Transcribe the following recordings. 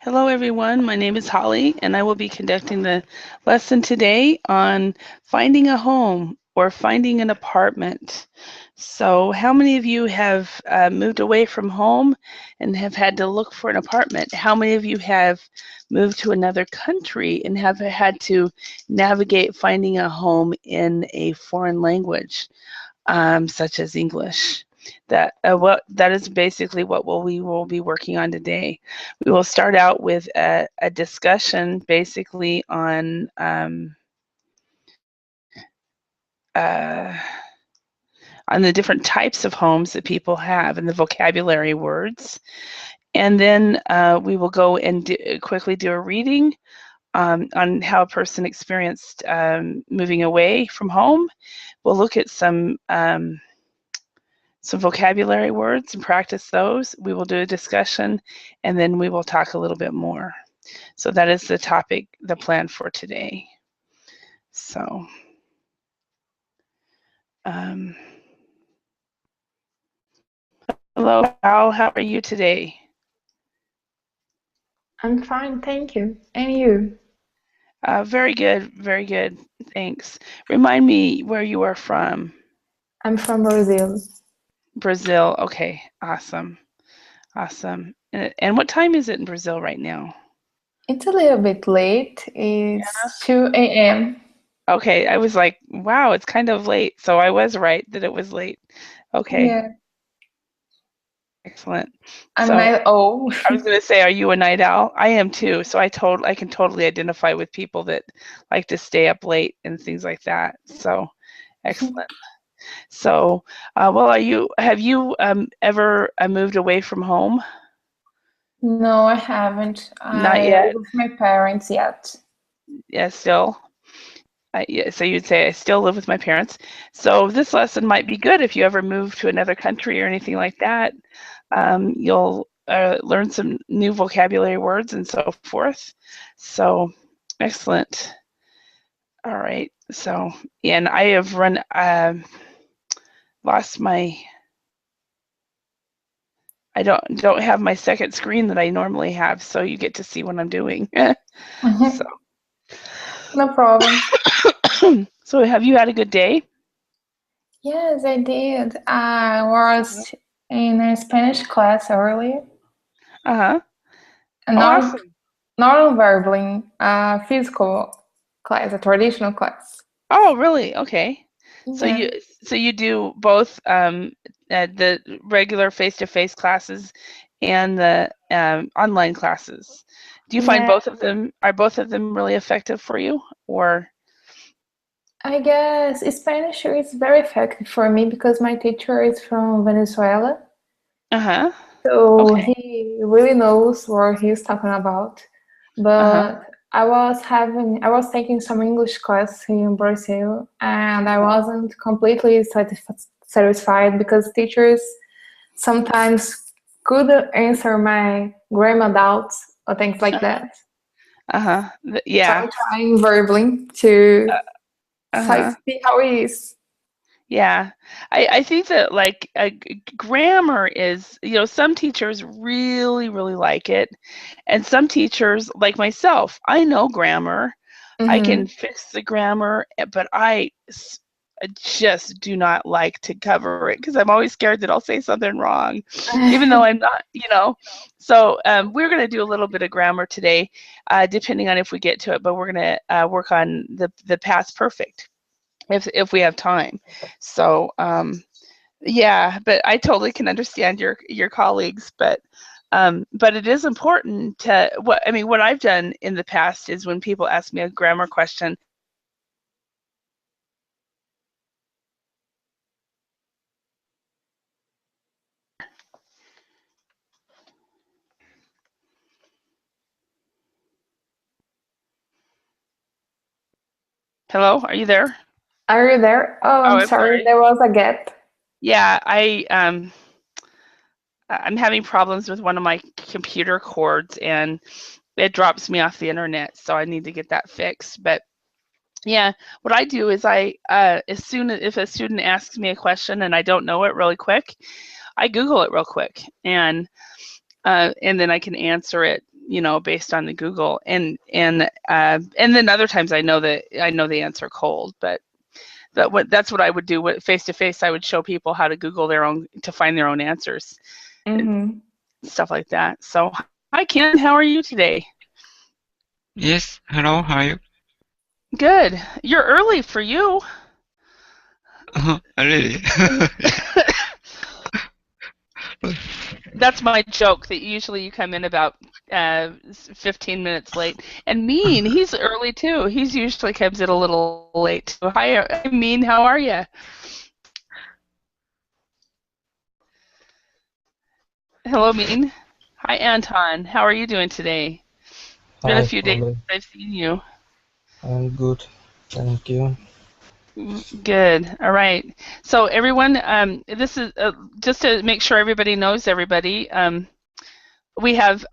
Hello everyone, my name is Holly and I will be conducting the lesson today on finding a home or finding an apartment. So how many of you have moved away from home and have had to look for an apartment? How many of you have moved to another country and have had to navigate finding a home in a foreign language, such as English? That is basically what we will be working on today. We will start out with a discussion basically uh, on the different types of homes that people have and the vocabulary words. And then we will go and quickly do a reading on how a person experienced moving away from home. We'll look at some vocabulary words and practice those. We will do a discussion and then we will talk a little bit more. So that is the topic, the plan for today. So, hello, Al, how are you today? I'm fine, thank you. And you? Very good, thanks. Remind me where you are from. I'm from Brazil. Brazil, okay, awesome. And what time is it in Brazil right now? It's a little bit late. It's 2 a.m. Okay, I was like, wow, it's kind of late. So I was right that it was late. Okay, Yeah, excellent. I'm So not old. I was gonna say, are you a night owl? I am too. So I can totally identify with people that like to stay up late and things like that. So excellent. So, well, have you ever moved away from home? No, I haven't. Not I live yet. with my parents yet. Yeah, still. Yeah, so you'd say I still live with my parents. So this lesson might be good if you ever move to another country or anything like that. You'll learn some new vocabulary words and so forth. So excellent. All right. So, and I have lost my. I don't have my second screen that I normally have, so you get to see what I'm doing. So, No problem. so have you had a good day? Yes, I did. I was in a Spanish class earlier, Uh-huh. and Oh, not awesome. non-verbally, a physical class, a traditional class. Oh, really? Okay. So Yeah. you do both the regular face-to-face classes and the online classes. Do you find Yeah, both of them really effective for you or I guess Spanish is very effective for me because my teacher is from Venezuela, uh-huh. so Okay. he really knows what he's talking about. Uh-huh. But I was taking some English class in Brazil, and I Uh-huh. wasn't completely satisfied because teachers sometimes couldn't answer my grammar doubts or things like Uh-huh. that. Uh-huh. So Yeah. I'm trying verbally to Uh-huh. see how it is. Yeah, I think that like grammar is, some teachers really like it, and some teachers like myself, I know grammar, I can Mm-hmm. fix the grammar, but I just do not like to cover it because I'm always scared that I'll say something wrong, even though I'm not. So we're going to do a little bit of grammar today, depending on if we get to it, but we're going to work on the past perfect if we have time. So yeah, but I totally can understand your colleagues, but it is important to what I've done in the past is when people ask me a grammar question. Hello, are you there? Are you there? Oh, Oh, I'm I'm sorry, sorry. there was a gap. Yeah, I'm having problems with one of my computer cords and it drops me off the internet, so I need to get that fixed. But yeah, what I do is as soon as if a student asks me a question and I don't know it really quick, I Google it real quick and then I can answer it, based on the Google, and then other times I know the answer cold, but that's what I would do. Face to face, I would show people how to Google to find their own answers, and stuff like that. So, hi Ken, how are you today? Yes, hello, how are you? Good. You're early for you. Really? That's my joke, that usually you come in about 15 minutes late. And Mean, he's early too. He's usually comes in a little late. Hi, Mean, how are you? Hello, Mean. Hi, Anton. How are you doing today? It's been a few days since I've seen you. I'm good, thank you. Good. All right. So everyone, this is just to make sure everybody knows everybody. We have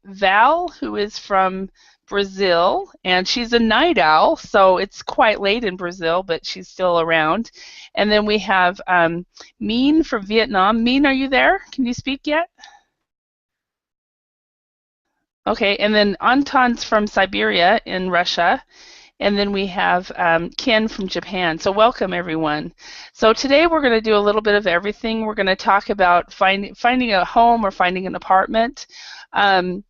Val, who is from Brazil, and she's a night owl, so it's quite late in Brazil, but she's still around. And then we have Minh from Vietnam. Minh, are you there? Can you speak yet? Okay. And then Anton's from Siberia in Russia. And then we have Ken from Japan. So welcome, everyone. So today we're going to do a little bit of everything. We're going to talk about finding a home or finding an apartment, and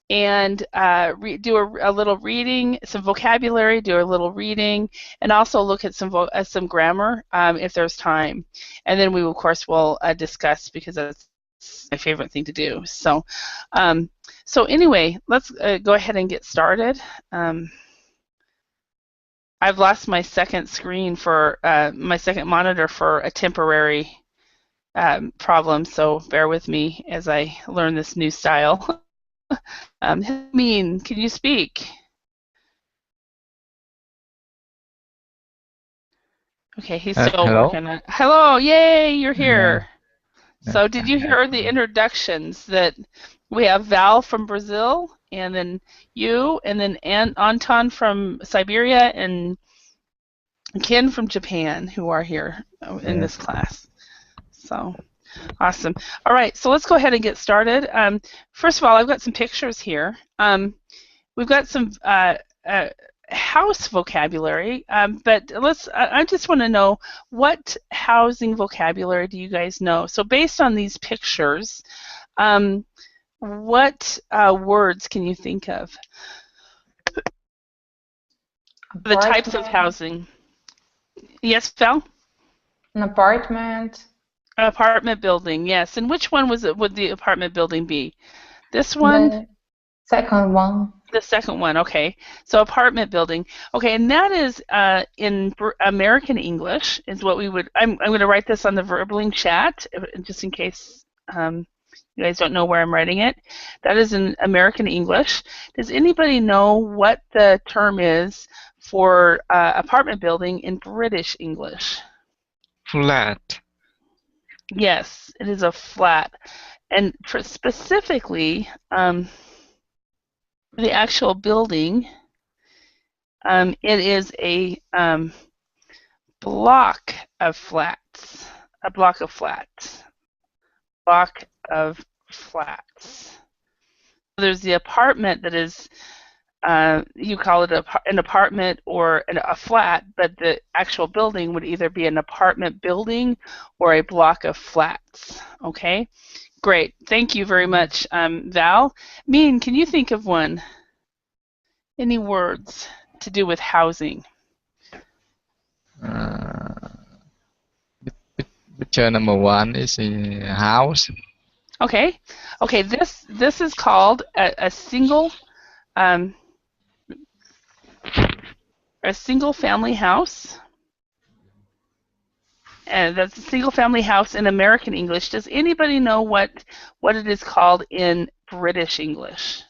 do a little reading, some vocabulary, do a little reading, and also look at some grammar if there's time. And then we, of course, will discuss, because that's my favorite thing to do. So, so anyway, let's go ahead and get started. I've lost my second screen for my second monitor for a temporary problem, so bear with me as I learn this new style. Minh, can you speak? Okay, he's still working on it. Hello, yay, you're here. Yeah. So did you hear the introductions that we have Val from Brazil, and then you, and then Anton from Siberia, and Ken from Japan, who are here in this class. So awesome. All right, so let's go ahead and get started. First of all, I've got some pictures here. We've got some house vocabulary, but I just want to know, what housing vocabulary do you guys know? So based on these pictures, what words can you think of? The types of housing. Yes, Val? An apartment. An apartment building, yes. And which one would the apartment building be? This one? The second one. The second one, okay. So apartment building. Okay, and that is in American English is what we would, I'm going to write this on the Verbling chat, just in case you guys don't know where I'm writing it. That is in American English. Does anybody know what the term is for apartment building in British English? Flat. Yes, it is a flat. And for specifically, the actual building, it is a block of flats. A block of flats. Block of flats. There's the apartment that is, you call it an apartment or a flat, but the actual building would either be an apartment building or a block of flats. Okay, great. Thank you very much, Val. Minh, can you think of one? Any words to do with housing? Picture number one is a house. Okay. Okay. This is called a single family house. And that's a single family house in American English. Does anybody know what it is called in British English?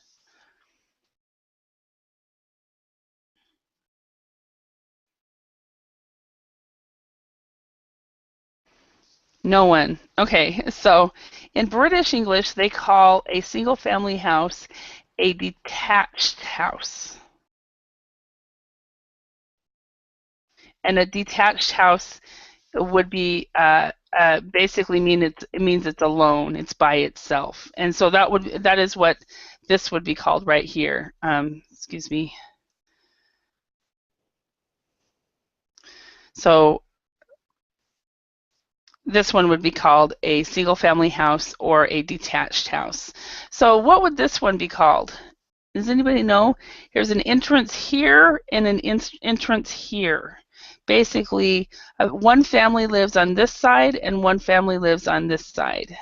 No one. Okay, so in British English, they call a single family house a detached house. And a detached house would be basically means it's alone, it's by itself. And so that is what this would be called right here. Excuse me. So this one would be called a single-family house or a detached house. So what would this one be called? Does anybody know? Here's an entrance here and an entrance here. Basically, one family lives on this side and one family lives on this side.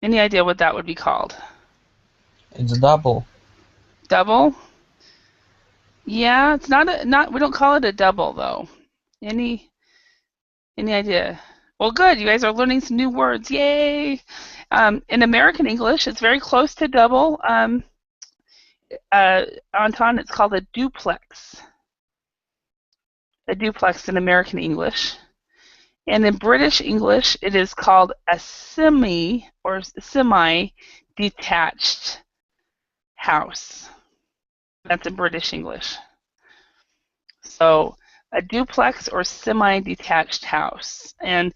Any idea what that would be called? It's a double. Double? Yeah, it's not. We don't call it a double though. Any idea? Well, good. You guys are learning some new words. Yay! In American English, it's very close to double. Anton, it's called a duplex. A duplex in American English. And in British English, it is called a semi or semi-detached house. That's in British English. So a duplex or semi-detached house. And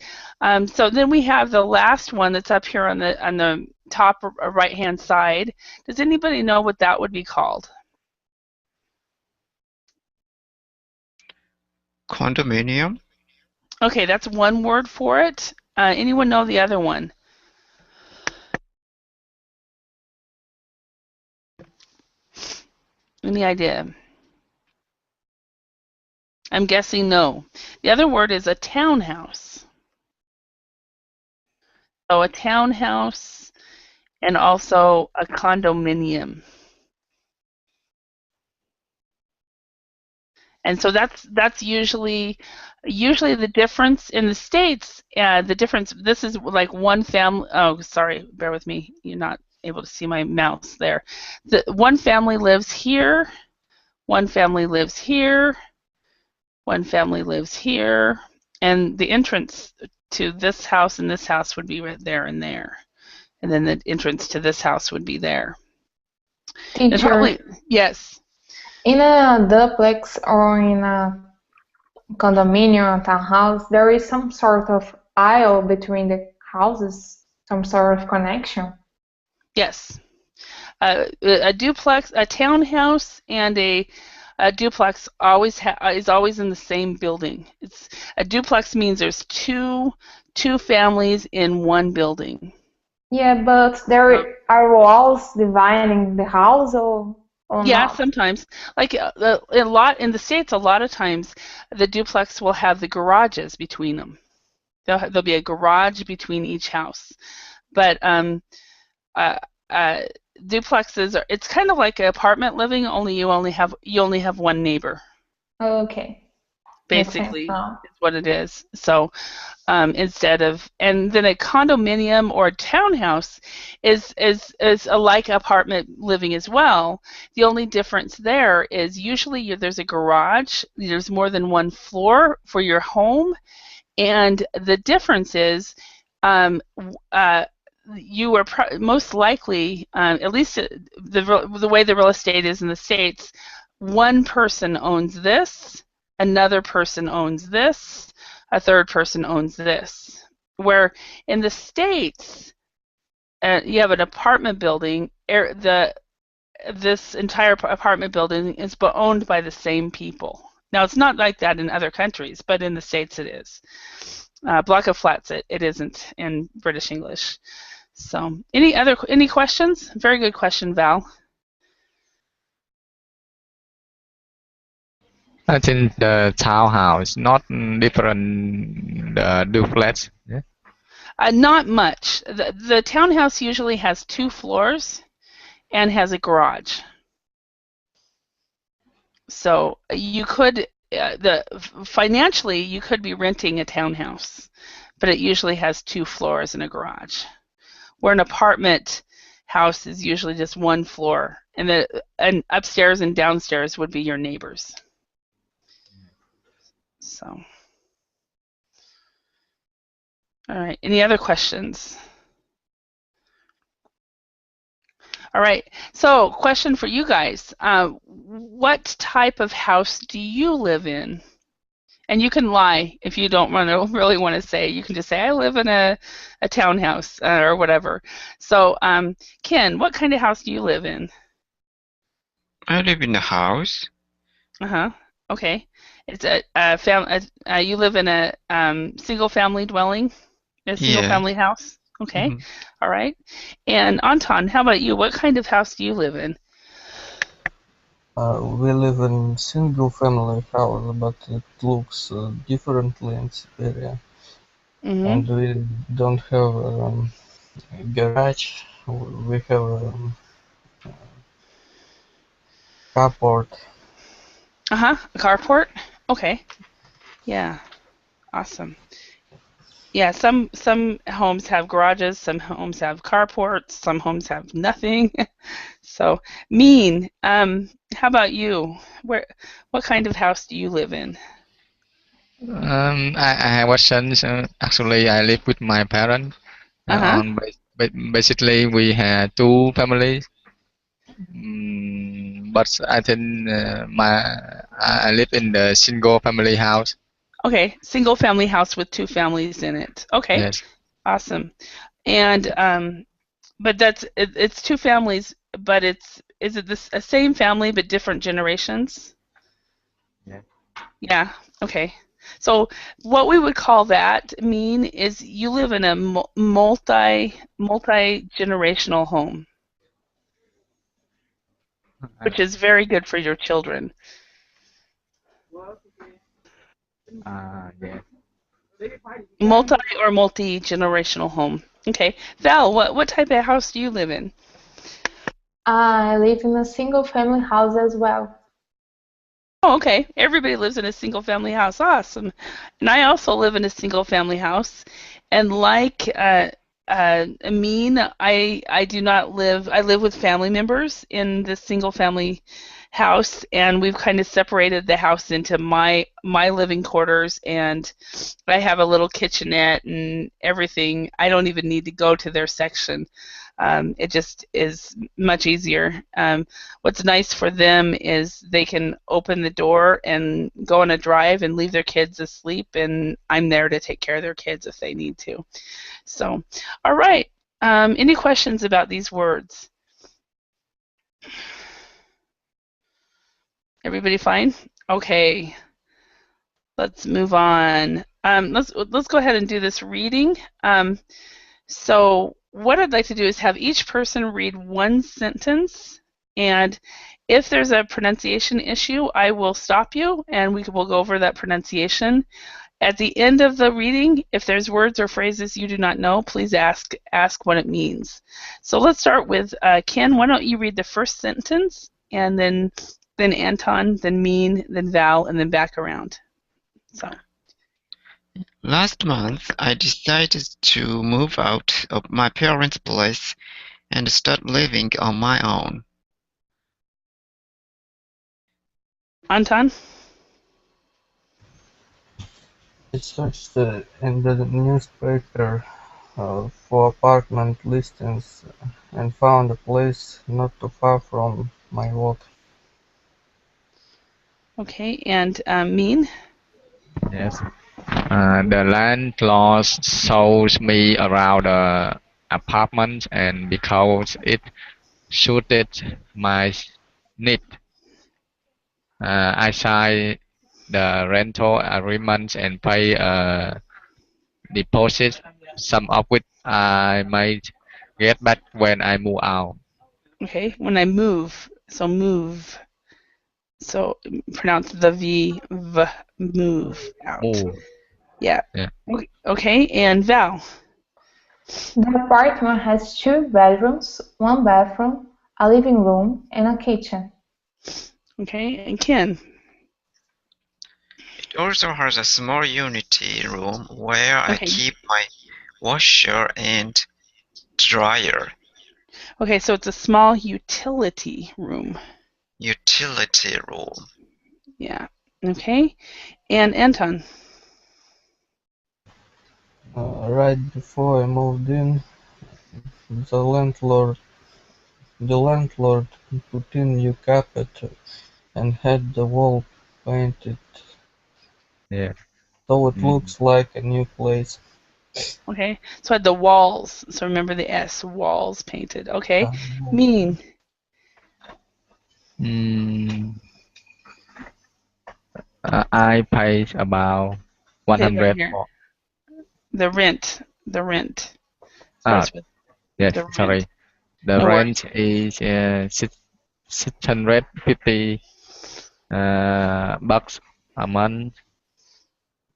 so then we have the last one that's up here on the top right-hand side. Does anybody know what that would be called? Condominium. Okay, that's one word for it. Anyone know the other one? Any idea? I'm guessing no. The other word is a townhouse. So a townhouse and also a condominium. And so that's usually the difference in the States. The difference, this is like one family. Oh, sorry, bear with me. You're not able to see my mouse there. One family lives here. One family lives here. One family lives here. And the entrance to this house and this house would be right there and there. And then the entrance to this house would be there. Teacher, Probably, yes. in a duplex or in a condominium, townhouse, there is some sort of aisle between the houses, some sort of connection. Yes. A duplex, a townhouse, and a duplex is always in the same building. A duplex means there's two families in one building. Yeah, but there are walls dividing the house or Yeah, not? sometimes. Like in the States, a lot of times the duplex will have the garages between them. There'll be a garage between each house. But duplexes it's kind of like apartment living, only you only have one neighbor. Okay. Basically, Makes sense now. is what it is. So instead of, and then a condominium or a townhouse is like apartment living as well. The only difference there is usually there's a garage. There's more than one floor for your home, and the difference is you are most likely, at least the way the real estate is in the States, one person owns this, another person owns this, a third person owns this. Where in the States, you have an apartment building, this entire apartment building is owned by the same people. Now, it's not like that in other countries, but in the States it is. Block of flats, it isn't in British English. So, any questions? Very good question, Val. I think the townhouse, not different duplex. Yeah. Not much. The townhouse usually has 2 floors and has a garage. So you could, financially, you could be renting a townhouse, but it usually has 2 floors and a garage. Where an apartment house is usually just 1 floor, and upstairs and downstairs would be your neighbors. So, all right. Any other questions? All right. So, question for you guys: what type of house do you live in? And you can lie if you don't really want to say. You can just say, I live in a townhouse or whatever. So, Ken, what kind of house do you live in? I live in a house. Uh-huh. Okay. It's you live in a single family dwelling, a single Yeah. family house? Okay. Mhm. All right. And Anton, how about you? What kind of house do you live in? We live in single family house, but it looks differently in Siberia. Mm-hmm. And we don't have a garage. We have a carport. Uh-huh. A carport? Okay. Yeah. Awesome. Yeah, some homes have garages, some homes have carports, some homes have nothing. So, Mean, how about you? What kind of house do you live in? I have a son. Actually, I live with my parents. Uh-huh. Basically, we have two families. But I think I live in the single family house. Okay, single family house with two families in it. Okay, Yes. awesome. And but it's two families, but is it a same family but different generations? Yeah. Yeah. Okay. So what we would call that mean is you live in a multi-generational home, which is very good for your children. Yes. Multi-generational home. Okay. Val, what type of house do you live in? I live in a single family house as well. Oh, okay. Everybody lives in a single family house. Awesome. And I also live in a single family house. And like Amin, I do not live. I live with family members in this single family house, and we've kind of separated the house into my living quarters, and I have a little kitchenette and everything. I don't even need to go to their section. It just is much easier. What's nice for them is they can open the door and go on a drive and leave their kids asleep, and I'm there to take care of their kids if they need to. So, all right. Any questions about these words? Everybody fine? Okay. Let's move on. Let's go ahead and do this reading. So what I'd like to do is have each person read one sentence, and if there's a pronunciation issue, I will stop you and we will go over that pronunciation. At the end of the reading, if there's words or phrases you do not know, please ask what it means. So let's start with Ken. Why don't you read the first sentence, and then Anton, then Mean, then Val, and then back around. So. Last month, I decided to move out of my parents' place and start living on my own. Anton? I searched in the newspaper for apartment listings and found a place not too far from my work. Okay, and Mean? Yes. The landlord shows me around the apartment, and because it suited my need, I signed the rental agreement and pay a deposit, some of which I might get back when I move out. Okay, when I move, so move. So pronounce the move out. Move. Yeah. Yeah. Okay, and Val? The apartment has 2 bedrooms, 1 bathroom, a living room, and a kitchen. Okay, and Ken? It also has a small unity room where I Okay. keep my washer and dryer. Okay, so it's a small utility room. Utility room. Yeah. Okay, and Anton? Right before I moved in, the landlord put in new carpet and had the wall painted Yeah. though it Mm. looks like a new place. Okay, so I had the walls. So remember the S, walls painted. Okay, Um, mean. Mm, I paid about Okay, down 100 here. for. The rent. The rent. Ah, Starts with yes, the rent. sorry. The No worries. rent is 650 bucks a month,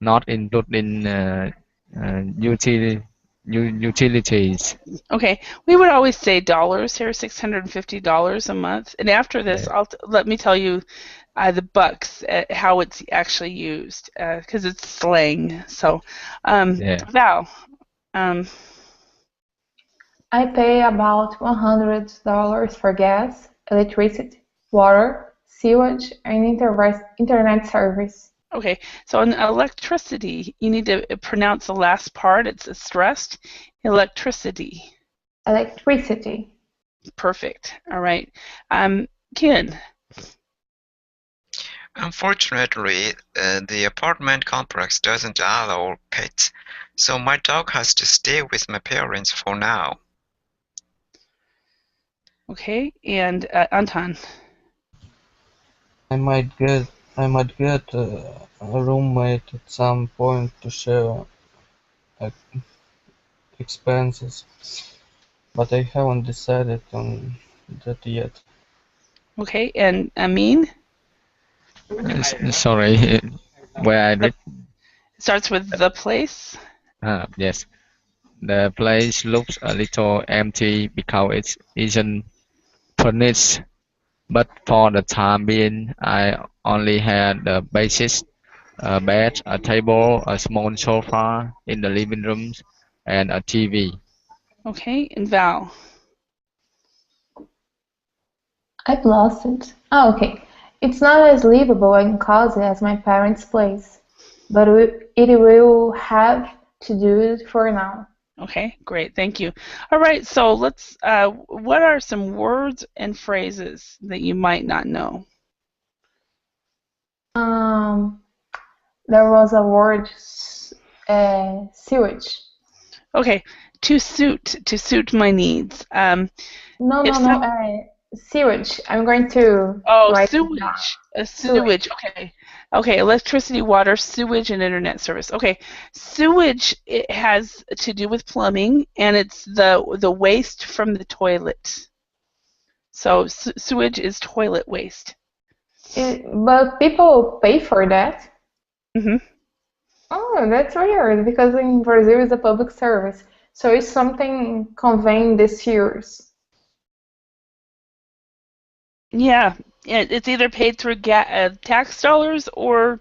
not including utilities. Okay, we would always say dollars here, $650 a month. And after this, Yeah. let me tell you the bucks, how it's actually used, because it's slang. So, Yeah. Val, um, I pay about $100 for gas, electricity, water, sewage, and internet service. okay, so on electricity, you need to pronounce the last part. It's stressed. Electricity. Electricity. Perfect. All right. Ken. Unfortunately, the apartment complex doesn't allow pets, so my dog has to stay with my parents for now. Okay, and Anton. I might get a roommate at some point to share uh, expenses, but I haven't decided on that yet. Okay, and Amin. Sorry, where I read. Starts with the place. Yes. The place looks a little empty because it isn't furnished, but for the time being, I only had the basics: a bed, a table, a small sofa in the living room, and a TV. Okay, and Val. I've lost it. Oh, okay. It's not as livable and cozy as my parents' place, but it will have to do it for now. Okay, great, thank you. All right, so let's. What are some words and phrases that you might not know? Um, there was a word, sewage. Okay, to suit my needs. No, If no, some, no, sewage. I'm going to oh, write it down. Sewage. sewage. Okay, okay, electricity, water, sewage, and internet service. Okay, sewage, it has to do with plumbing, and it's the waste from the toilet. So sewage is toilet waste. But people pay for that. Hmm. Oh, that's weird because in Brazil it's a public service. So it's something conveying this years. Yeah, it's either paid through tax dollars or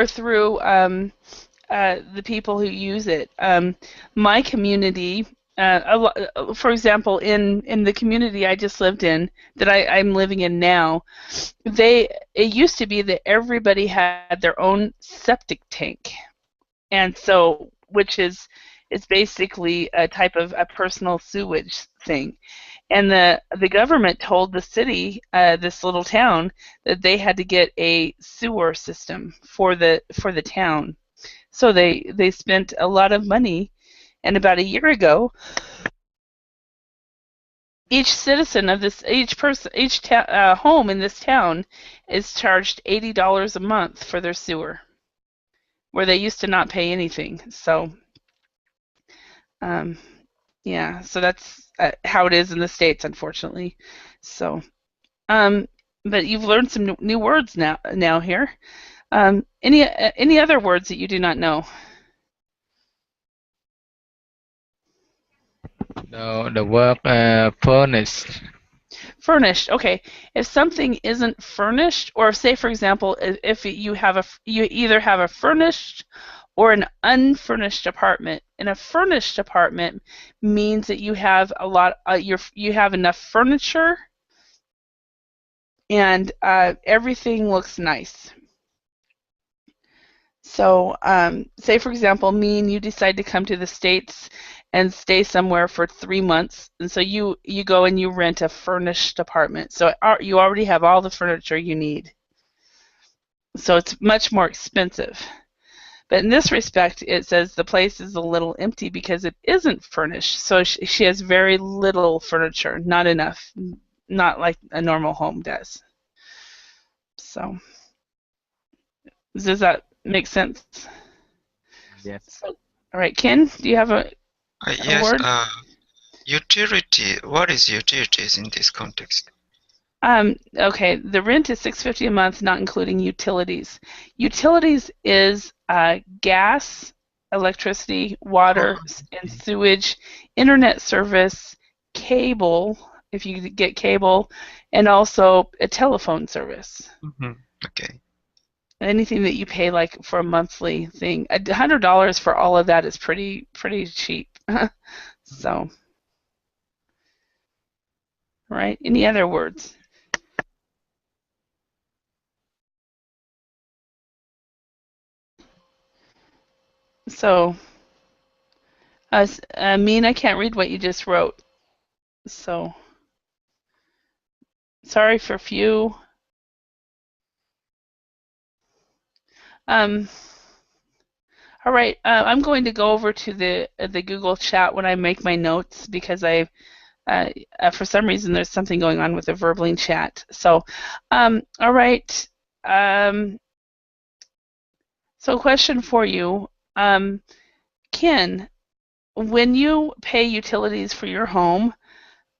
through the people who use it. My community, for example, in the community I just lived in, that I'm living in now, it used to be that everybody had their own septic tank, and so which is basically a type of a personal sewage thing. And the government told the city, this little town, that they had to get a sewer system for the town. So they spent a lot of money, and about a year ago, each citizen of this, home in this town is charged $80 a month for their sewer, where they used to not pay anything. So, um, yeah, so that's how it is in the States, unfortunately. So, um, but you've learned some new words now here. Any other words that you do not know? The word furnished. Furnished. Okay. If something isn't furnished, or say for example, if you you either have a furnished or an unfurnished apartment. And a furnished apartment means that you have you have enough furniture and everything looks nice. So, say for example, me and you decide to come to the States and stay somewhere for 3 months, and so you go and you rent a furnished apartment. So you already have all the furniture you need. So it's much more expensive. But in this respect, it says the place is a little empty because it isn't furnished. So she has very little furniture, not enough, not like a normal home does. So does that make sense? Yes. So, all right, Ken, do you have a Yes. word? Utility. What is utilities in this context? Okay, the rent is $6.50 a month, not including utilities. Utilities is gas, electricity, water, and sewage, internet service, cable, if you get cable, and also a telephone service. Okay. Anything that you pay like for a monthly thing. $100 for all of that is pretty cheap. So, right? Any other words? So, Mean, I can't read what you just wrote. So, sorry for few. All right, I'm going to go over to the Google chat when I make my notes because for some reason there's something going on with the Verbling chat. So, all right. So, question for you, Ken. When you pay utilities for your home,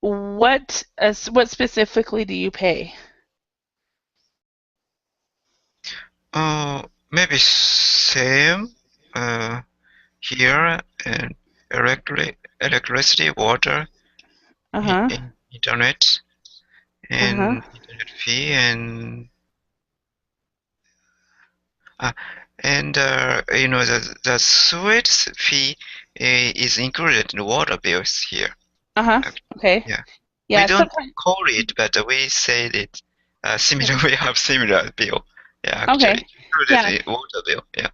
what specifically do you pay? Maybe same here and electricity, water, internet, and internet fee, and the sewage fee is included in the water bills here. Okay. Yeah. Yeah. We don't call it, but we say it similar. We have similar bill. Yeah, actually included in water bill. Yeah.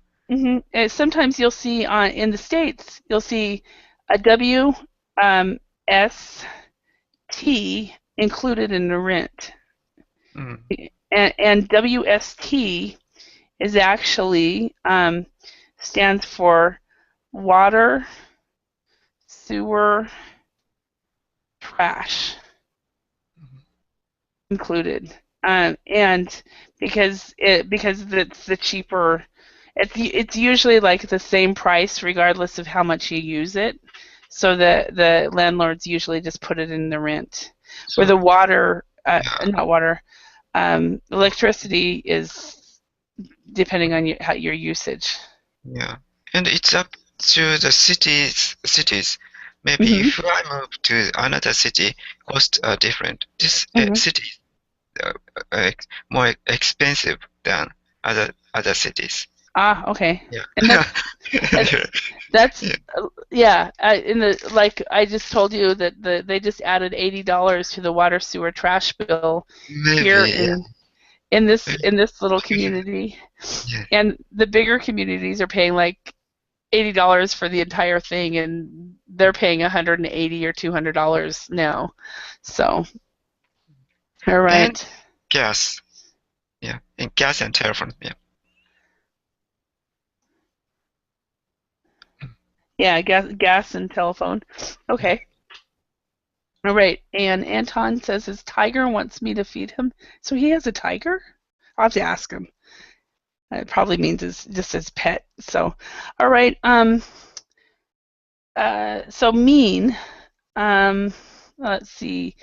Sometimes you'll see in the States, you'll see a WST included in the rent. And WST is actually stands for water, sewer, trash included. And because it's the cheaper, it's usually like the same price regardless of how much you use it. So the landlords usually just put it in the rent. Where the water, not water, electricity is depending on your usage. Yeah, and it's up to the cities. Maybe if I move to another city, costs are different. This city is more expensive than other cities. Okay. Yeah. And that's yeah. In the like I just told you that they just added $80 to the water, sewer, trash bill here in this little community, and the bigger communities are paying like $80 for the entire thing, and they're paying $180 or $200 now. So, all right. And gas, yeah, and gas and telephone, yeah. Yeah, gas and telephone. Okay. All right. And Anton says his tiger wants me to feed him. So he has a tiger? I'll have to ask him. It probably means it's just his pet. So, all right. So Mean. Let's see.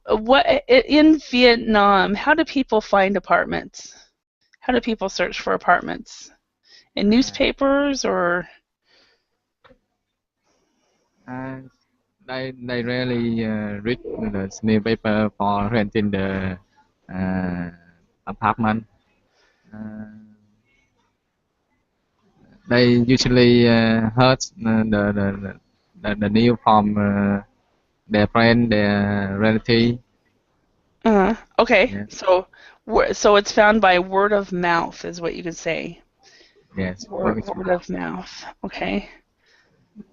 What in Vietnam? How do people find apartments? How do people search for apartments? In newspapers or? They rarely read the newspaper for renting the apartment. They usually heard the news from their friend, their relative. Okay. Yeah. So it's found by word of mouth, is what you could say. Yes. Word of mouth. Okay.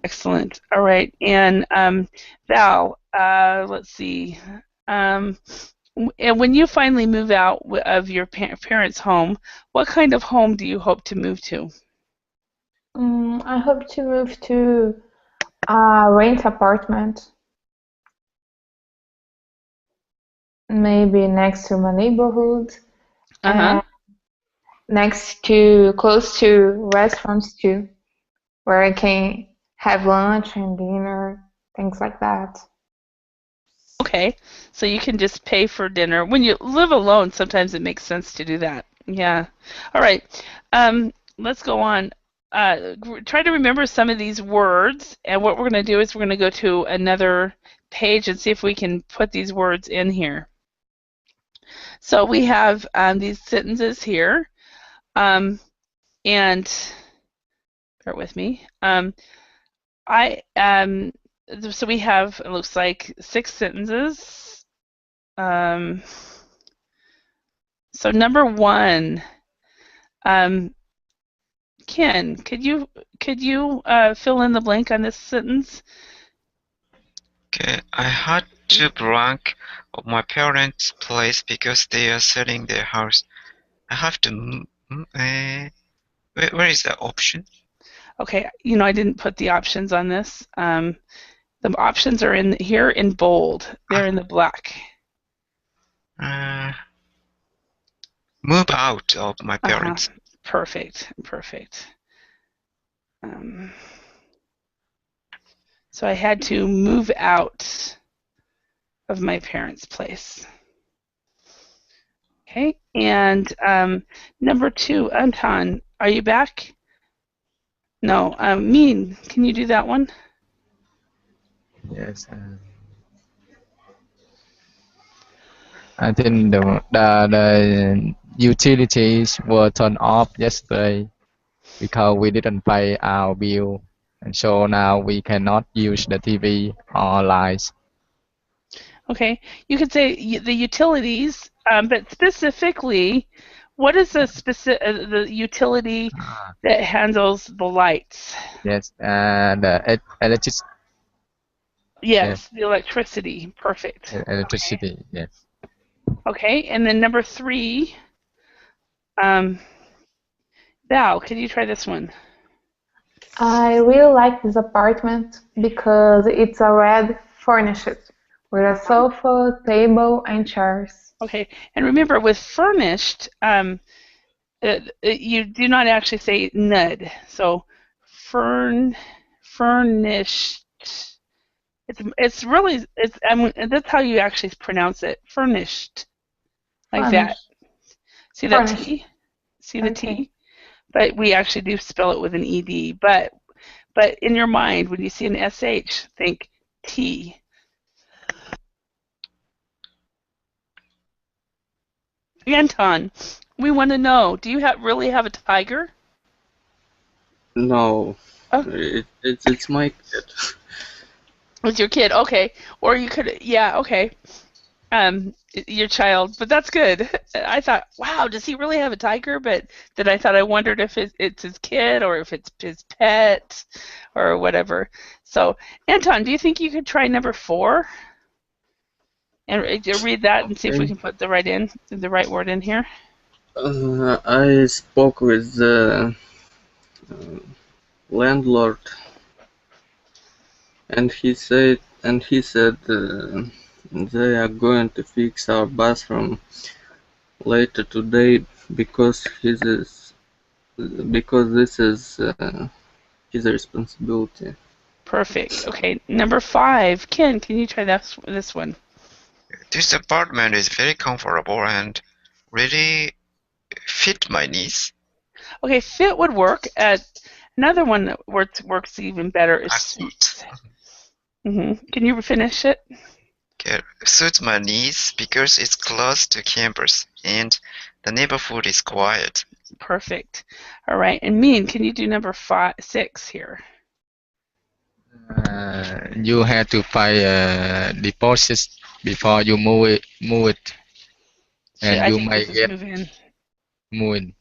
Excellent. All right. And Val, let's see. And when you finally move out of your parents' home, what kind of home do you hope to move to? I hope to move to a rent apartment, maybe next to my neighborhood Uh-huh. and close to restaurants too, where I can have lunch and dinner, things like that. Okay. So you can just pay for dinner. When you live alone, sometimes it makes sense to do that. Yeah. All right. Let's go on. Try to remember some of these words, and what we're going to do is we're going to go to another page and see if we can put these words in here. So we have these sentences here, and bear with me. So we have, it looks like 6 sentences. So number 1, Ken, could you fill in the blank on this sentence? Okay, I had to blank of my parents' place because they are selling their house. I have to. Where is the option? Okay, I didn't put the options on this. The options are in here in bold. They're in the black. Move out of my parents. Perfect. So I had to move out of my parents' place. Okay, and number 2, Anton, are you back? No, Min, can you do that one? Yes. I think the utilities were turned off yesterday because we didn't pay our bill, and so now we cannot use the TV or lights. Okay, you could say the utilities, but specifically, what is the utility that handles the lights? Yes, the electric. Yes, the electricity. Perfect. Electricity. Okay. Yes. Okay, and then number 3, Val, could you try this one? I really like this apartment because it's a red furnished with a sofa, table, and chairs. Okay, and remember with furnished, you do not actually say nud. So furnished. It's really that's how you actually pronounce it. Furnished, like that. See that Furnished. T? See the Okay. T? But we actually do spell it with an ed. But in your mind, when you see an sh, think T. Anton, we want to know, do you really have a tiger? No, Oh. it's my kid. With your kid, okay. Or you could, yeah, okay. Your child, but that's good. I thought, wow, does he really have a tiger? But then I wondered if it's his kid or if it's his pet or whatever. So, Anton, do you think you could try number 4 and read that and see if we can put the right word in here? I spoke with the landlord, and he said they are going to fix our bathroom later today because this is his responsibility. Perfect. Okay, number 5, Ken, can you try this one? This apartment is very comfortable and really fit my needs. Okay, fit would work. Another one that works even better is suits. Can you finish it? Okay, suits my needs because it's close to campus and the neighborhood is quiet. Perfect. All right, and Min, can you do number 6 here? You have to pay deposits before you move it, and you might get move in,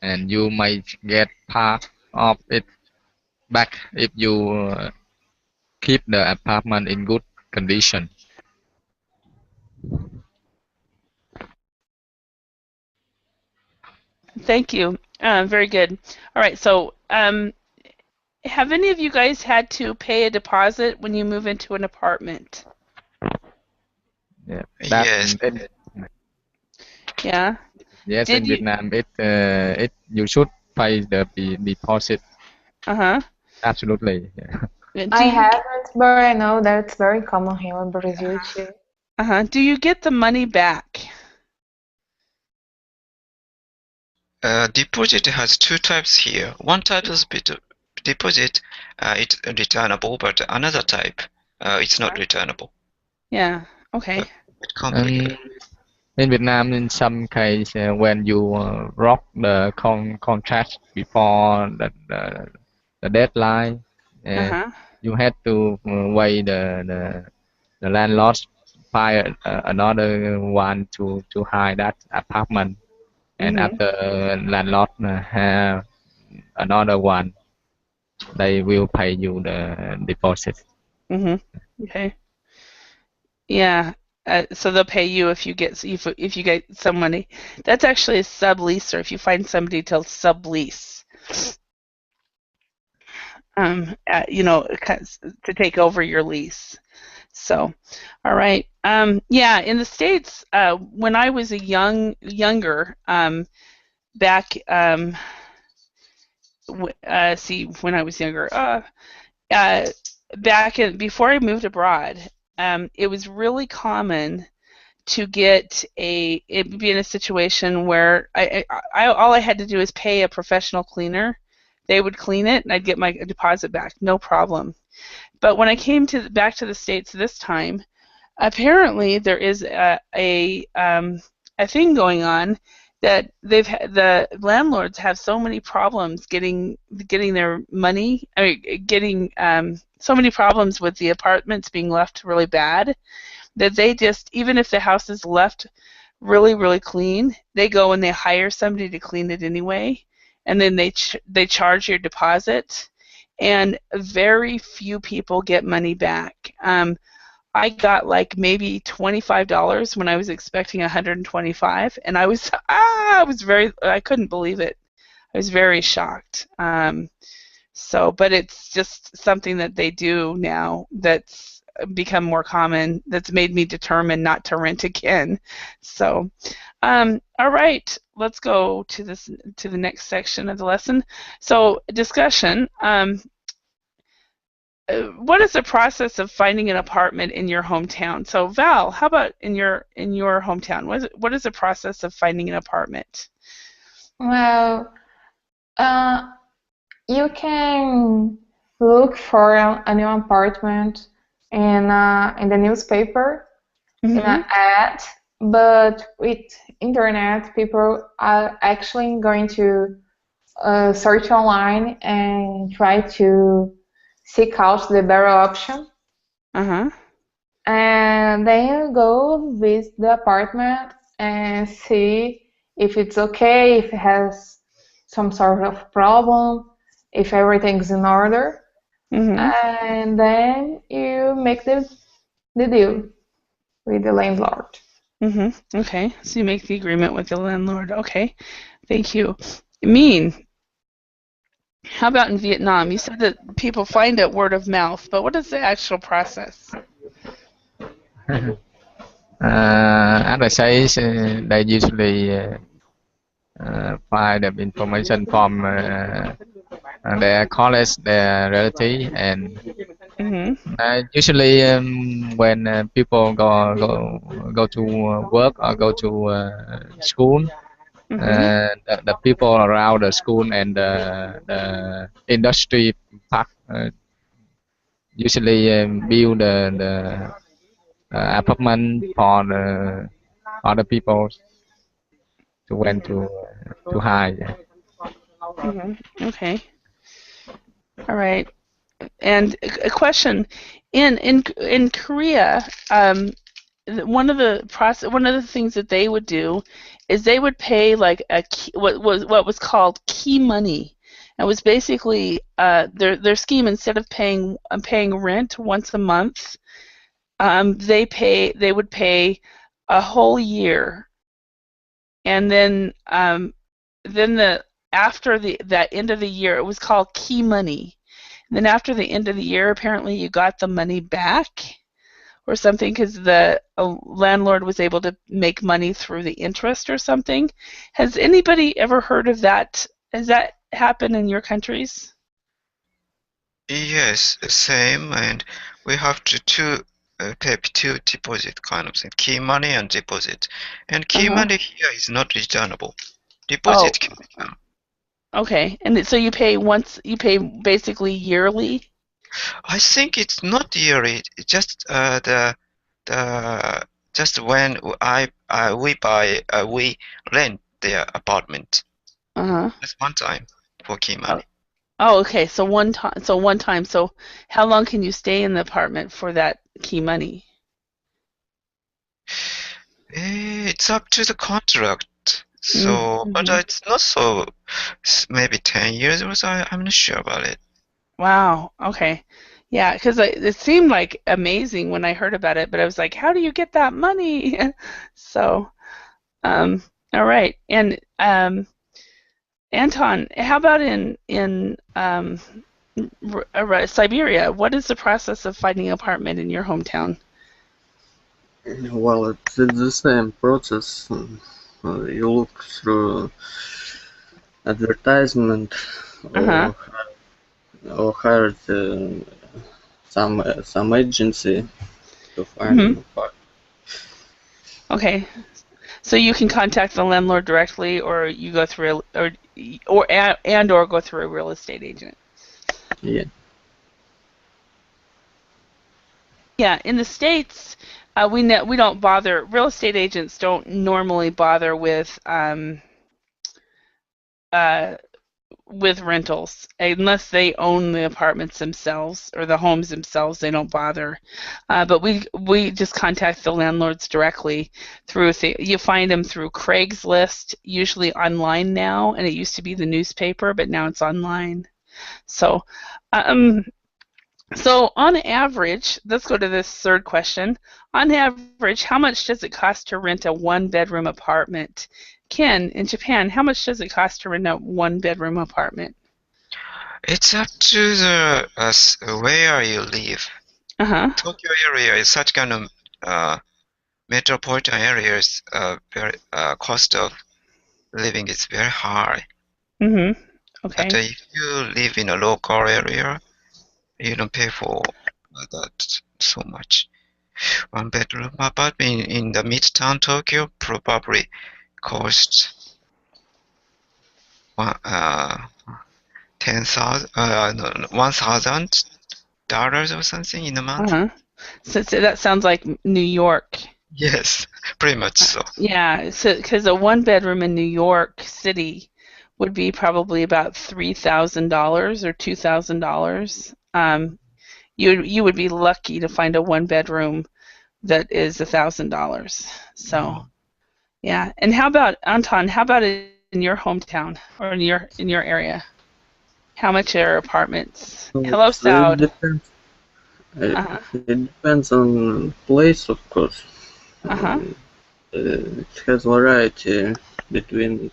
and you might get part of it back if you keep the apartment in good condition. Thank you. Very good. All right. So, have any of you guys had to pay a deposit when you move into an apartment? Yeah. That Yes. Yeah. Yes, Did in you? Vietnam, you should pay the deposit. Uh-huh. Absolutely. Yeah. Do I you? haven't, but I know that it's very common here in Brazil too. Uh-huh. Do you get the money back? Deposit has two types here. One type is deposit, it's returnable, but another type, it's not returnable. Yeah. Okay. It's complicated. In Vietnam, in some case, when you rock the contract before the deadline, Uh-huh. you had to pay the landlord buy another one to hire that apartment, and Mm-hmm. after landlord have another one, they will pay you the deposit. Mm-hmm. Okay. Yeah. So they'll pay you if you get somebody. That's actually a sublease, or if you find somebody to sublease. To take over your lease. So, all right. Yeah, in the States, when I was younger, back, when I was younger, before I moved abroad, it was really common to be in a situation where all I had to do is pay a professional cleaner. They would clean it, and I'd get my deposit back, no problem. But when I came back to the States this time, apparently there is a thing going on that the landlords have so many problems getting their money. Getting so many problems with the apartments being left really bad that they just, even if the house is left really really clean, they go and they hire somebody to clean it anyway, and then they charge your deposit, and very few people get money back. I got like maybe $25 when I was expecting 125, and I couldn't believe it. I was very shocked. But it's just something that they do now that's become more common. That's made me determined not to rent again. So, all right, let's go to the next section of the lesson. So, discussion. What is the process of finding an apartment in your hometown? So Val, how about in your hometown? What is the process of finding an apartment? Well, you can look for a new apartment in the newspaper, in an ad, but with internet, people are actually going to search online and try to seek out the better option. And then you go visit the apartment and see if it's okay, if it has some sort of problem, if everything's in order. And then you make the deal with the landlord. Okay, so you make the agreement with the landlord. Okay, thank you. Min, how about in Vietnam? You said that people find it word of mouth, but what is the actual process? As I say, they usually find the information from their college, their relative, and usually when people go to work or go to school, the people around the school and the industry park usually build the apartment for the other people to went to hire. Okay. All right. And a question: in Korea, one of the things that they would do is they would pay like what was called key money. It was basically their scheme. Instead of paying rent once a month, they would pay a whole year, and then after that end of the year, it was called key money. And then after the end of the year, apparently you got the money back or something because the landlord was able to make money through the interest or something. Has anybody ever heard of that? Has that happened in your countries? Yes, same, and we have to pay two deposit kind of thing, key money and deposit. And key money here is not returnable. Deposit can return. Okay, and so you pay basically yearly? I think it's not yearly. It's just just when we rent their apartment. That's one time for key money. Oh, okay. So one time. So how long can you stay in the apartment for that key money? It's up to the contract. So, but it's not so. Maybe 10 years or so. I'm not sure about it. Wow. Okay. Yeah, because it seemed like amazing when I heard about it, but I was like, how do you get that money? So, all right. And Anton, how about in Siberia? What is the process of finding an apartment in your hometown? Well, it's the same process. You look through advertisement or hire some agency to find an apartment. Okay, so you can contact the landlord directly, or you go through or go through a real estate agent. Yeah. Yeah, in the States, we don't bother. Real estate agents don't normally bother with rentals unless they own the apartments themselves or the homes themselves. They don't bother. But we just contact the landlords directly through. You find them through Craigslist, usually online now, and it used to be the newspaper, but now it's online. So. So on average, let's go to this third question. On average, how much does it cost to rent a one-bedroom apartment? Ken, in Japan, how much does it cost to rent a one-bedroom apartment? It's up to the where you live. Tokyo area is such kind of metropolitan areas. Very cost of living is very high. Okay. But if you live in a local area, you don't pay for that so much. One bedroom apartment in the midtown Tokyo probably costs $1,000 or something in a month. So that sounds like New York. Yes, pretty much so. Yeah, so because a one-bedroom in New York City would be probably about $3,000 or $2,000. You would be lucky to find a one-bedroom that is $1,000. So, yeah. And how about Anton? How about in your hometown or in your area? How much are apartments? Hello, Saud. It depends on place, of course. It has variety between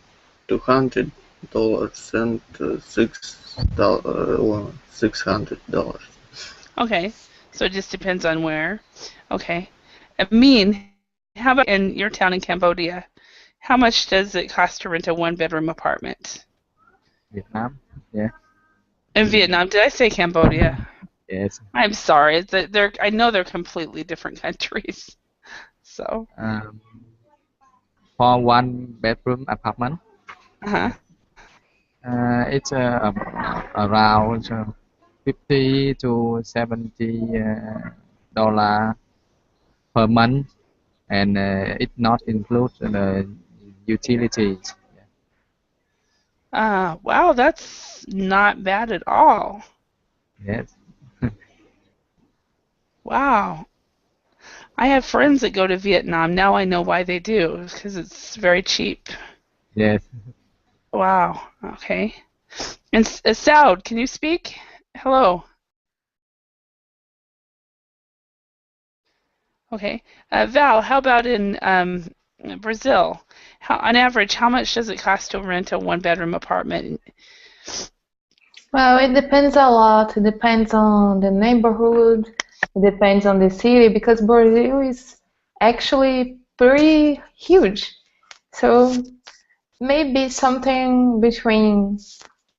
$200 and $600. Okay, so it just depends on where. Okay. Amin, how about in your town in Cambodia? How much does it cost to rent a one-bedroom apartment? Vietnam, yeah. In Vietnam, did I say Cambodia? Yes. I'm sorry. I know they're completely different countries. So. For one bedroom apartment. It's around 50 to 70 dollar per month, and it not include the utilities. Wow, that's not bad at all. Yes. Wow. I have friends that go to Vietnam. Now I know why they do, because it's very cheap. Yes. Wow. Okay. And Saud, can you speak? Hello. Okay. Val, how about in Brazil. On average, how much does it cost to rent a one-bedroom apartment? Well, it depends a lot. It depends on the neighborhood. It depends on the city because Brazil is actually pretty huge. So maybe something between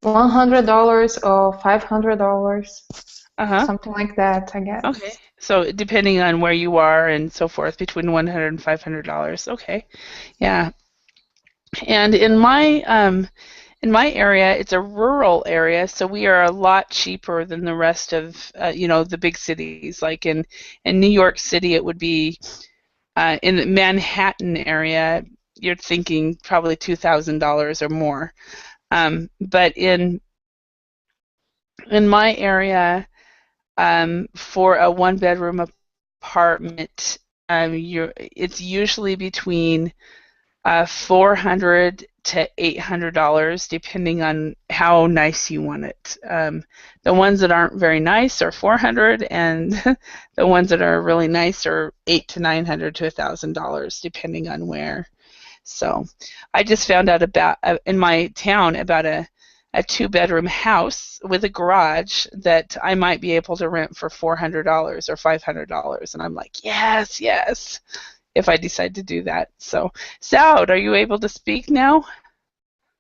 $100 or $500, Uh-huh. something like that, I guess. Okay. So depending on where you are and so forth, between $100 and $500. Okay. Yeah. And in my area, it's a rural area, so we are a lot cheaper than the rest of the big cities. Like in New York City, it would be in the Manhattan area, you're thinking probably $2,000 or more. But in my area, for a one-bedroom apartment, it's usually between $400 to $800, depending on how nice you want it. The ones that aren't very nice are $400, and the ones that are really nice are $800 to $900 to $1,000, depending on where. So, I just found out about in my town about a two-bedroom house with a garage that I might be able to rent for $400 or $500, and I'm like, yes, yes, if I decide to do that. So, Saud, are you able to speak now?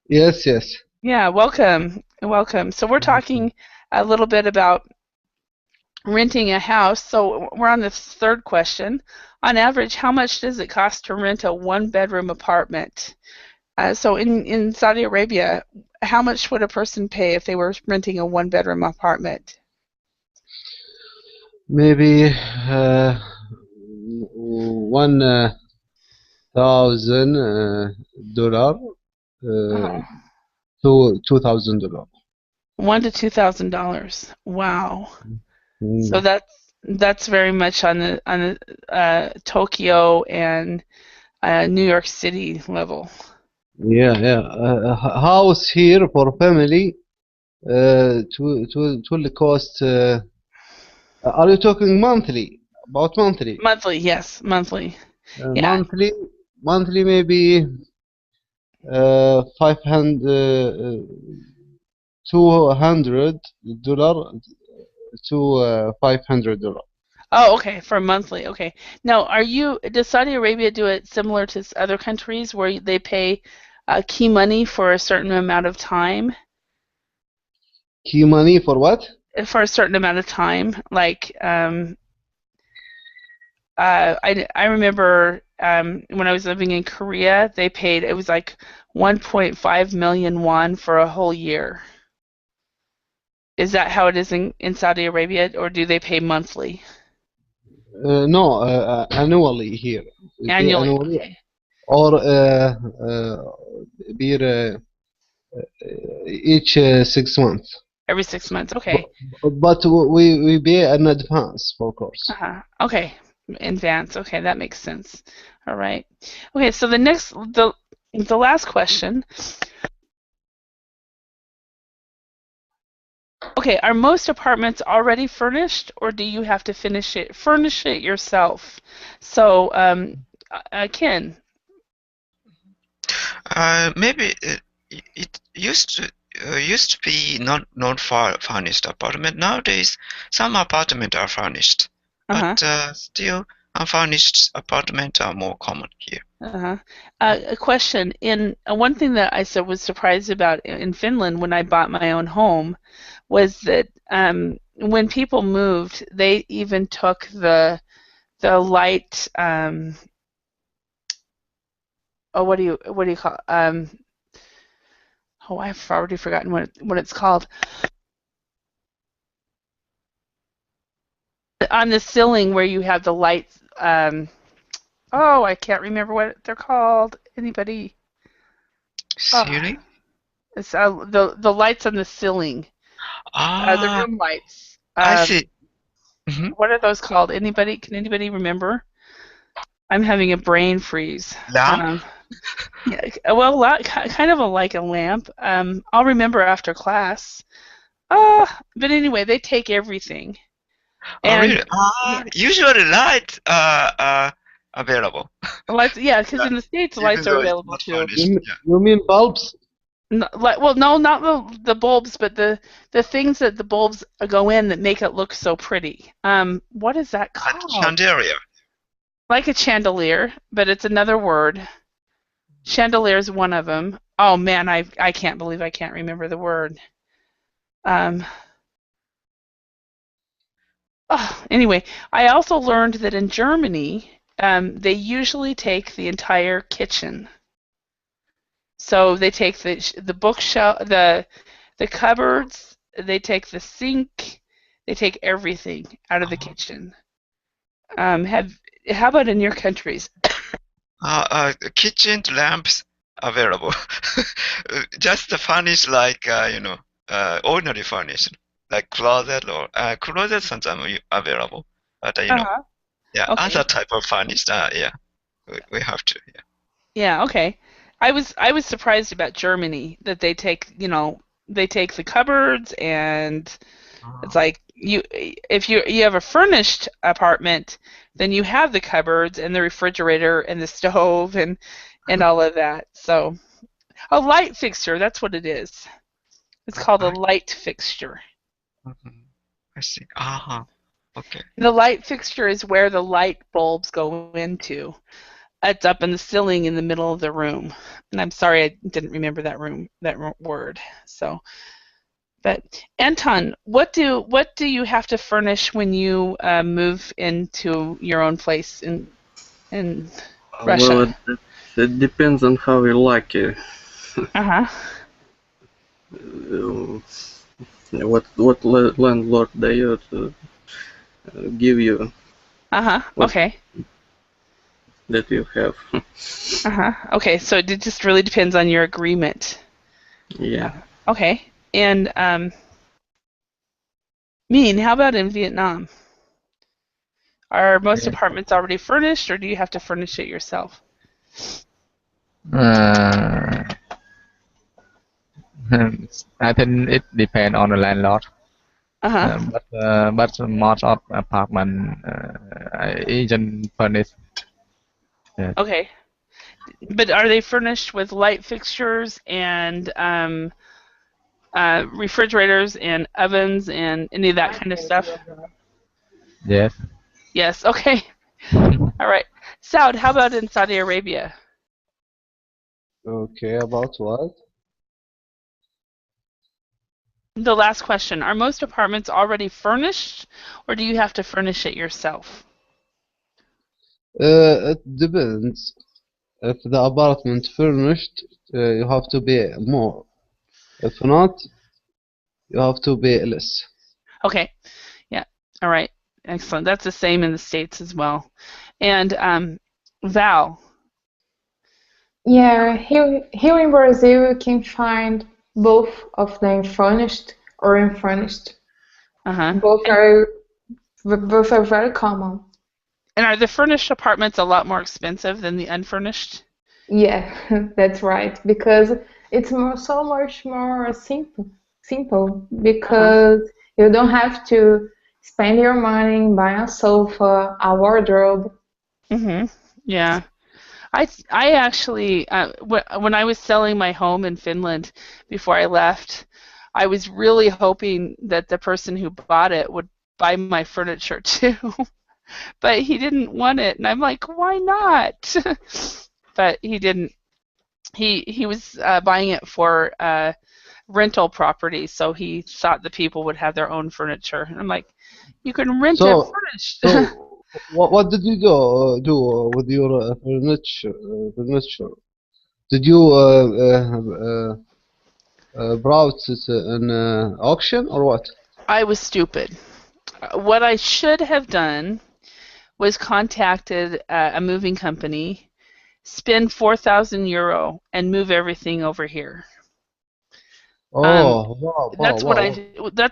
Yes, yes. Yeah, welcome, welcome. So we're talking a little bit about renting a house. So we're on the third question. On average, how much does it cost to rent a one-bedroom apartment? So in Saudi Arabia, how much would a person pay if they were renting a one-bedroom apartment? Maybe $1,000 to $2,000. $1,000 to $2,000. Wow. Mm. So that's very much on the Tokyo and New York City level. Yeah, yeah. A house here for family to will cost. Are you talking monthly? About monthly? Monthly, yes, monthly. Yeah. Monthly maybe 500 $200 to $500. Oh, okay, for monthly. Okay. Now, does Saudi Arabia do it similar to other countries where they pay key money for a certain amount of time? Key money for what? For a certain amount of time, like I remember when I was living in Korea, they paid, it was like 1.5 million won for a whole year. Is that how it is in Saudi Arabia, or do they pay monthly? No, annually here. We pay Annually. annually Okay. or beer each 6 months. Every 6 months. Okay. But we pay in advance, of course. Okay. In advance. Okay, that makes sense. All right. Okay, so the last question. Okay, are most apartments already furnished, or do you have to furnish it yourself? So, Ken. Maybe it used to be not furnished apartment. Nowadays, some apartments are furnished, but still unfurnished apartments are more common here. A question. One thing that I was surprised about in Finland when I bought my own home was that when people moved, they even took the light. What do you call? I've already forgotten what it's called. On the ceiling where you have the lights. I can't remember what they're called. Anybody? Ceiling? It's the lights on the ceiling. The room lights. I see. What are those called? Can anybody remember? I'm having a brain freeze. Lamp? Yeah, well, kind of like a lamp. I'll remember after class. But anyway, they take everything. Really? Usually lights available. Lights, yeah, because in the States, Even lights are though it's available not too. furnished. You, Yeah. you mean bulbs? Well, no, not the bulbs, but the things that the bulbs go in that make it look so pretty. What is that A called? chandelier. Like a chandelier, but it's another word. Chandelier is one of them. Oh man, I can't believe I can't remember the word. Anyway, I also learned that in Germany, they usually take the entire kitchen. So they take the bookshelf, the cupboards, they take the sink, they take everything out of the kitchen. How about in your countries? Kitchen lamps available. Just furnished like ordinary furnished, like closet or closet sometimes available, but Uh-huh. yeah, Okay. other type of furnished. Yeah, we have to. Yeah. Yeah, okay. I was surprised about Germany that they take, they take the cupboards and it's like if you have a furnished apartment, then you have the cupboards and the refrigerator and the stove and all of that. So a light fixture, that's what it is. It's called a light fixture. I see. Okay. The light fixture is where the light bulbs go into. It's up in the ceiling in the middle of the room. And I'm sorry I didn't remember that word. So, but Anton, what do you have to furnish when you move into your own place in Russia? Well, it depends on how you like it. Uh-huh. What landlord they give you Uh-huh. what Okay. that you have. Uh-huh. Okay, so it just really depends on your agreement. Yeah. Okay. And Min, how about in Vietnam? Are most apartments already furnished, or do you have to furnish it yourself? I think it depends on the landlord. Uh-huh. But most of apartment isn't furnished. Yeah. Okay. But are they furnished with light fixtures and refrigerators and ovens and any of that kind of stuff? Yes. Yes. Okay. All right. Saud, how about in Saudi Arabia? Okay, about what? The last question. Are most apartments already furnished, or do you have to furnish it yourself? It depends. If the apartment furnished, you have to pay more. If not, you have to pay less. Okay. Yeah. All right. Excellent. That's the same in the States as well. And Val. Yeah, here in Brazil you can find both of them furnished or unfurnished. Uh-huh. Both are very common. And are the furnished apartments a lot more expensive than the unfurnished? Yeah, that's right. Because it's so much more simple because you don't have to spend your money buying a sofa, a wardrobe. Yeah. I actually when I was selling my home in Finland before I left, I was really hoping that the person who bought it would buy my furniture too. But he didn't want it, and I'm like, why not? But he didn't. He was buying it for rental property, so he thought the people would have their own furniture. And I'm like, you can rent it So, furnished. so what did you do with your furniture? Did you browse it in auction or what? I was stupid. What I should have done was contacted a moving company, spend €4,000 and move everything over here. Oh, wow. That's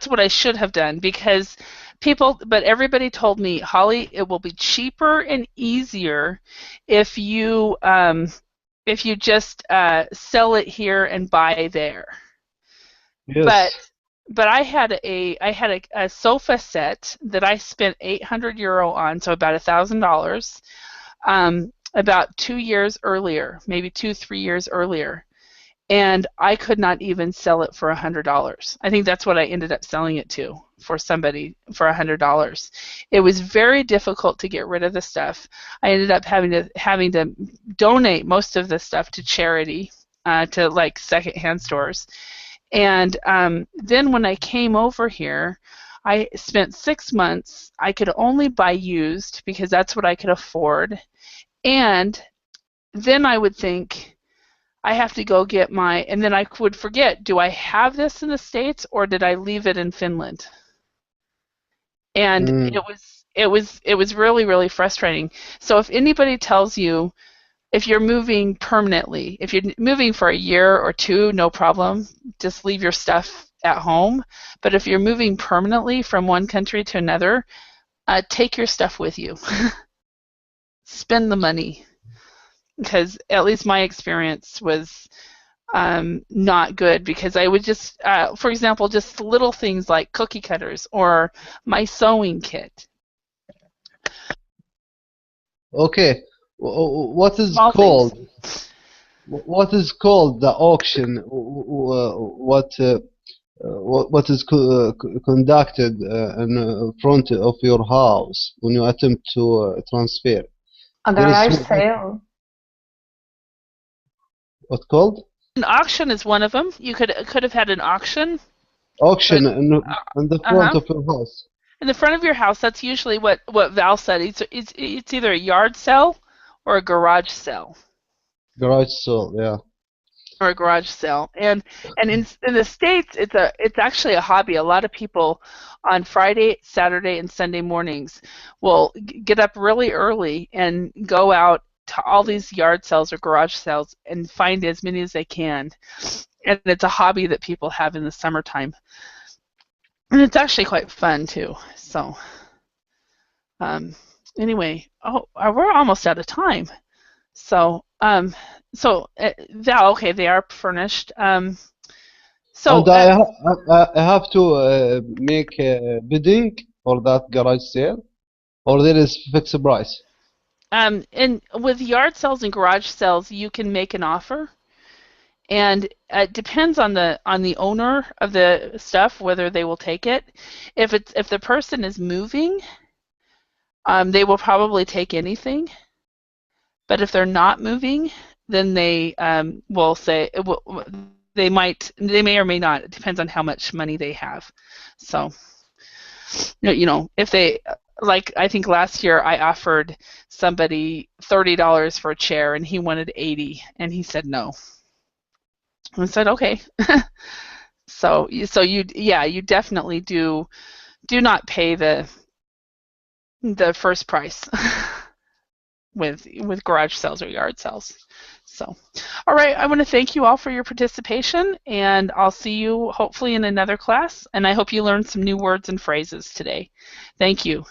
what I should have done because but everybody told me, Holly, it will be cheaper and easier if you just sell it here and buy there. Yes. But I had a sofa set that I spent €800 on, so about $1,000. about 2 years earlier, maybe 2-3 years earlier, and I could not even sell it for $100. I think that's what I ended up selling it to, for somebody for $100. It was very difficult to get rid of the stuff. I ended up having to donate most of the stuff to charity, to like secondhand stores. And then when I came over here, I spent 6 months. I could only buy used because that's what I could afford. And then I would think, I have to go get and then I would forget, do I have this in the States or did I leave it in Finland? And it was really, really frustrating. So if anybody tells you, if you're moving permanently, if you're moving for a year or two, no problem, just leave your stuff at home. But if you're moving permanently from one country to another, take your stuff with you. Spend the money. Because at least my experience was not good, because I would just, for example, just little things like cookie cutters or my sewing kit. Okay, what is Small called? things. What is called the auction? What is conducted in front of your house when you attempt to transfer? A There is garage sale. What called? An auction is one of them. You could have had an auction. Auction But, in the front of your house. in the front of your house. That's usually what Val said. It's either a yard sale or a garage sale. Garage sale, yeah. Or a garage sale. And in the States, it's actually a hobby. A lot of people on Friday, Saturday, and Sunday mornings will get up really early and go out to all these yard sales or garage sales and find as many as they can. And it's a hobby that people have in the summertime. And it's actually quite fun too. So anyway, we're almost out of time. So Val, okay, they are furnished. So And I have to make a bidding for that garage sale, or there is fixed price. and with yard sales and garage sales, you can make an offer, and it depends on the owner of the stuff whether they will take it. If the person is moving, they will probably take anything. But if they're not moving, then they will say they may or may not. It depends on how much money they have. So, if they, like, I think last year I offered somebody $30 for a chair and he wanted $80 and he said no. And I said okay. So you definitely do not pay the first price. with garage sales or yard sales. So, all right, I want to thank you all for your participation, and I'll see you hopefully in another class, and I hope you learned some new words and phrases today. Thank you.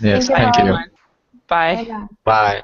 Yes, Thank you, thank you. Mom. Bye. Bye-bye. Bye.